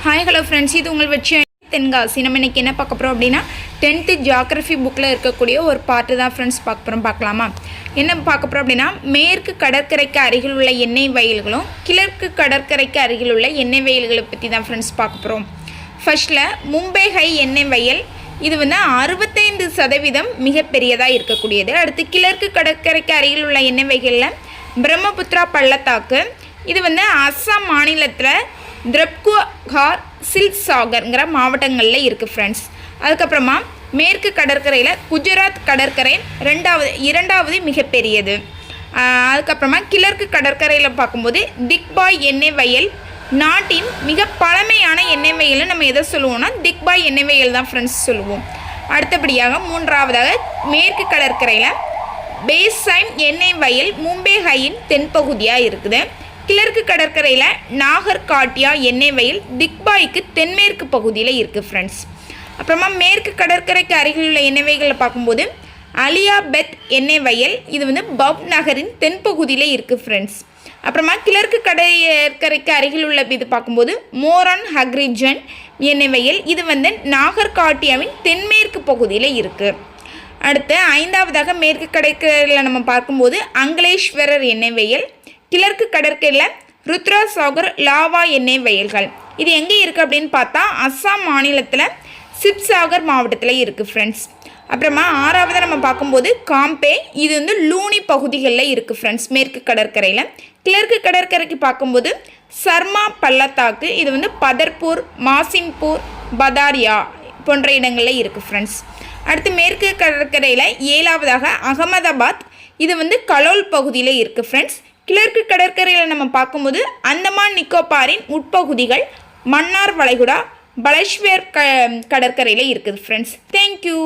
Hi hello friends, இது உங்கள் வச்சு தென்காசி. நம்ம இன்றைக்கி என்ன பார்க்க போகிறோம் அப்படின்னா 10th ஜியாகிரஃபி புக்கில் இருக்கக்கூடிய ஒரு பார்ட்டு தான் ஃப்ரெண்ட்ஸ் பார்க்கலாமா. என்ன பார்க்க போகிறோம் அப்படின்னா, மேற்கு கடற்கரைக்கு அருகில் உள்ள எண்ணெய் வயல்களும் கிழக்கு கடற்கரைக்கு அருகில் உள்ள எண்ணெய் வயல்களை பற்றி தான் ஃப்ரெண்ட்ஸ் பார்க்க போகிறோம். ஃபர்ஸ்ட்டில் மும்பை ஹை எண்ணெய் வயல், இது 65% மிகப்பெரியதாக இருக்கக்கூடியது. அடுத்து கிழக்கு கடற்கரைக்கு அருகில் உள்ள எண்ணெய் வயலில் பிரம்மபுத்திரா பள்ளத்தாக்கு, இது அஸ்ஸாம் மாநிலத்தில் திரப்குஹார் சில்சாகர்ங்கிற மாவட்டங்களில் இருக்குது ஃப்ரெண்ட்ஸ். அதுக்கப்புறமா மேற்கு கடற்கரையில் குஜராத் கடற்கரை இரண்டாவது மிகப்பெரியது. அதுக்கப்புறமா கிழக்கு கடற்கரையில் பார்க்கும்போது திக்பாய் எண்ணெய் வயல், நாட்டின் மிக பழமையான எண்ணெய் வயலை நம்ம எதை சொல்லுவோம்னா திக்பாய் எண்ணெய் வயல் தான் ஃப்ரெண்ட்ஸ் சொல்லுவோம். அடுத்தபடியாக மூன்றாவதாக மேற்கு கடற்கரையில் பேசைம் எண்ணெய் வயல் மும்பை ஹையின் தென்பகுதியாக இருக்குது. கிழக்கு கடற்கரையில் நாகர்காட்டியா எண்ணெய் வயல் திக்பாய்க்கு தென்மேற்கு பகுதியில் இருக்குது ஃப்ரெண்ட்ஸ். அப்புறமா மேற்கு கடற்கரைக்கு அருகில் உள்ள எண்ணெய் வயல்களில் பார்க்கும்போது அலியாபெத் எண்ணெய் வயல், இது பவ் நகரின் தென்பகுதியில் இருக்குது ஃப்ரெண்ட்ஸ். அப்புறமா கிழக்கு கடற்கரைக்கு அருகில் உள்ள இது பார்க்கும்போது மோரான் ஹக்ரிஜன் எண்ணெய் வயல், இது நாகர்காட்டியாவின் தென்மேற்கு பகுதியில் இருக்குது. அடுத்து ஐந்தாவதாக மேற்கு கடற்கரையில் நம்ம பார்க்கும்போது அங்கலேஸ்வரர் எண்ணெய் வயல், கிழக்கு கடற்கரையில் ருத்ராசாகர் லாவா எண்ணெய் வயல்கள், இது எங்கே இருக்குது அப்படின்னு பார்த்தா அஸ்ஸாம் மாநிலத்தில் சிப்சாகர் மாவட்டத்தில் இருக்குது ஃப்ரெண்ட்ஸ். அப்புறமா ஆறாவது நம்ம பார்க்கும்போது காம்பே, இது லூனி பகுதிகளில் இருக்குது ஃப்ரெண்ட்ஸ் மேற்கு கடற்கரையில். கிழக்கு கடற்கரைக்கு பார்க்கும்போது சர்மா பள்ளத்தாக்கு, இது பதர்பூர், மாசிம்பூர், பதாரியா போன்ற இடங்களில் இருக்குது ஃப்ரெண்ட்ஸ். அடுத்து மேற்கு கடற்கரையில் ஏழாவதாக அகமதாபாத், இது கலோல் பகுதியில் இருக்குது ஃப்ரெண்ட்ஸ். கிழக்கு கடற்கரையில் நம்ம பார்க்கும்போது அந்தமான் நிக்கோபாரின் உட்பகுதிகள், மன்னார் வளைகுடா, பலேஷ்வர் கடற்கரையில் இருக்குது ஃப்ரெண்ட்ஸ். தேங்க்யூ.